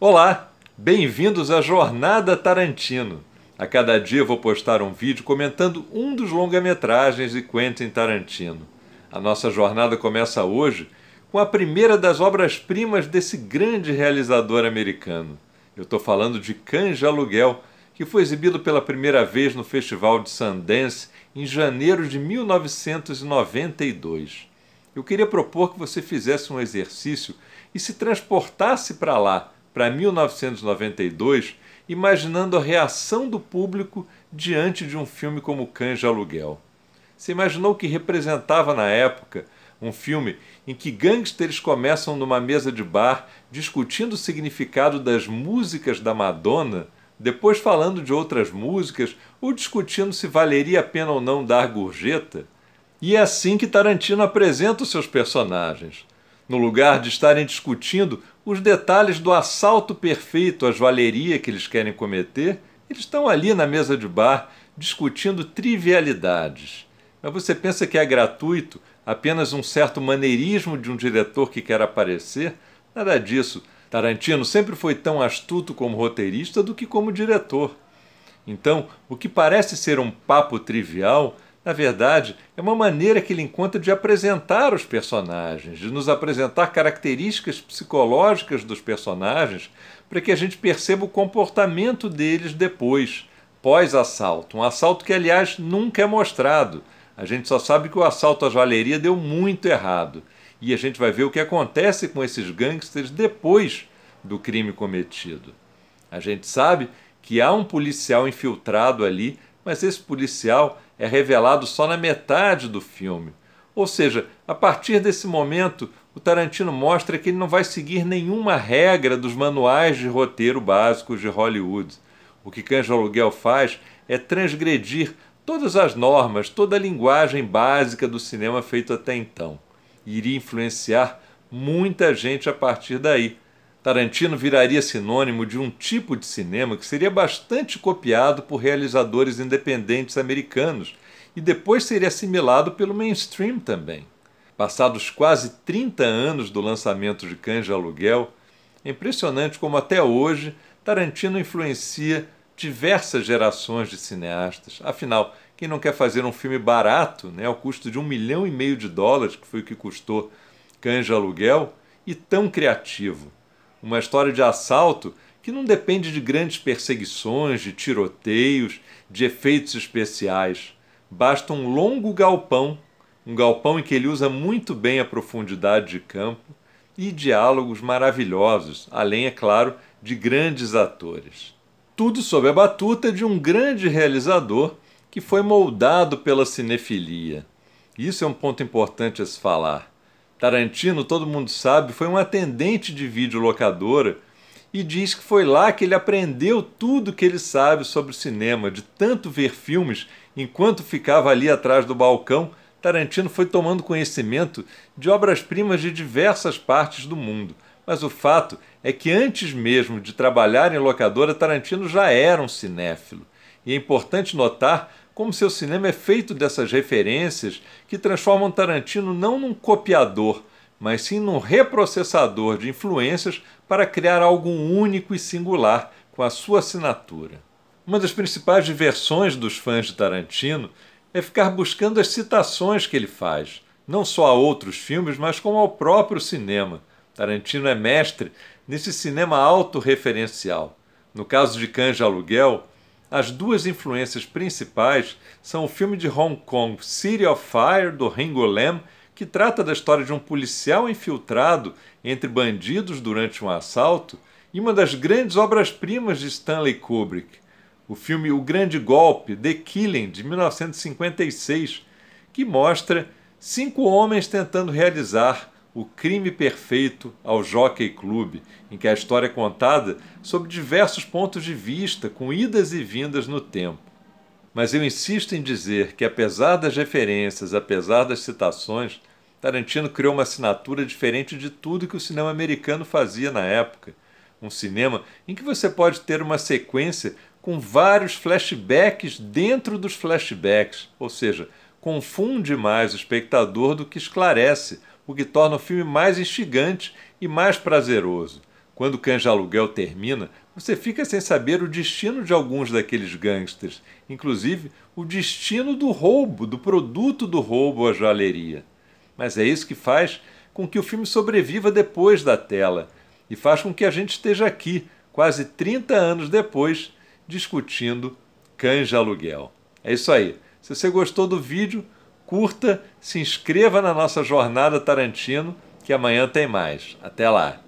Olá, bem-vindos à Jornada Tarantino. A cada dia eu vou postar um vídeo comentando um dos longa-metragens de Quentin Tarantino. A nossa jornada começa hoje com a primeira das obras-primas desse grande realizador americano. Eu estou falando de Cães de Aluguel, que foi exibido pela primeira vez no Festival de Sundance em janeiro de 1992. Eu queria propor que você fizesse um exercício e se transportasse para lá, para 1992, imaginando a reação do público diante de um filme como Cães de Aluguel. Você imaginou o que representava na época um filme em que gangsters começam numa mesa de bar discutindo o significado das músicas da Madonna, depois falando de outras músicas ou discutindo se valeria a pena ou não dar gorjeta? E é assim que Tarantino apresenta os seus personagens. No lugar de estarem discutindo os detalhes do assalto perfeito à joalheria que eles querem cometer, eles estão ali na mesa de bar discutindo trivialidades. Mas você pensa que é gratuito, apenas um certo maneirismo de um diretor que quer aparecer? Nada disso. Tarantino sempre foi tão astuto como roteirista do que como diretor. Então, o que parece ser um papo trivial, na verdade, é uma maneira que ele encontra de apresentar os personagens, de nos apresentar características psicológicas dos personagens, para que a gente perceba o comportamento deles depois, pós-assalto. Um assalto que, aliás, nunca é mostrado. A gente só sabe que o assalto à joalheria deu muito errado. E a gente vai ver o que acontece com esses gangsters depois do crime cometido. A gente sabe que há um policial infiltrado ali, mas esse policial é revelado só na metade do filme. Ou seja, a partir desse momento, o Tarantino mostra que ele não vai seguir nenhuma regra dos manuais de roteiro básicos de Hollywood. O que Cães de Aluguel faz é transgredir todas as normas, toda a linguagem básica do cinema feito até então. E iria influenciar muita gente a partir daí. Tarantino viraria sinônimo de um tipo de cinema que seria bastante copiado por realizadores independentes americanos e depois seria assimilado pelo mainstream também. Passados quase 30 anos do lançamento de Cães de Aluguel, é impressionante como até hoje Tarantino influencia diversas gerações de cineastas. Afinal, quem não quer fazer um filme barato, ao custo de $1,5 milhão, que foi o que custou Cães de Aluguel, e tão criativo? Uma história de assalto que não depende de grandes perseguições, de tiroteios, de efeitos especiais. Basta um longo galpão, um galpão em que ele usa muito bem a profundidade de campo e diálogos maravilhosos, além, é claro, de grandes atores. Tudo sob a batuta de um grande realizador que foi moldado pela cinefilia. Isso é um ponto importante a se falar. Tarantino, todo mundo sabe, foi um atendente de videolocadora e diz que foi lá que ele aprendeu tudo que ele sabe sobre cinema. De tanto ver filmes enquanto ficava ali atrás do balcão, Tarantino foi tomando conhecimento de obras-primas de diversas partes do mundo. Mas o fato é que antes mesmo de trabalhar em locadora, Tarantino já era um cinéfilo. E é importante notar como seu cinema é feito dessas referências que transformam Tarantino não num copiador, mas sim num reprocessador de influências para criar algo único e singular com a sua assinatura. Uma das principais diversões dos fãs de Tarantino é ficar buscando as citações que ele faz, não só a outros filmes, mas como ao próprio cinema. Tarantino é mestre nesse cinema autorreferencial. No caso de Cães de Aluguel, as duas influências principais são o filme de Hong Kong City of Fire, do Ringo Lam, que trata da história de um policial infiltrado entre bandidos durante um assalto, e uma das grandes obras-primas de Stanley Kubrick, o filme O Grande Golpe, The Killing, de 1956, que mostra 5 homens tentando realizar o crime perfeito ao Jockey Club, em que a história é contada sob diversos pontos de vista, com idas e vindas no tempo. Mas eu insisto em dizer que, apesar das referências, apesar das citações, Tarantino criou uma assinatura diferente de tudo que o cinema americano fazia na época. Um cinema em que você pode ter uma sequência com vários flashbacks dentro dos flashbacks, ou seja, confunde mais o espectador do que esclarece, o que torna o filme mais instigante e mais prazeroso. Quando Cães de Aluguel termina, você fica sem saber o destino de alguns daqueles gangsters, inclusive o destino do roubo, do produto do roubo à joalheria. Mas é isso que faz com que o filme sobreviva depois da tela e faz com que a gente esteja aqui, quase 30 anos depois, discutindo Cães de Aluguel. É isso aí. Se você gostou do vídeo, curta, se inscreva na nossa jornada Tarantino, que amanhã tem mais. Até lá!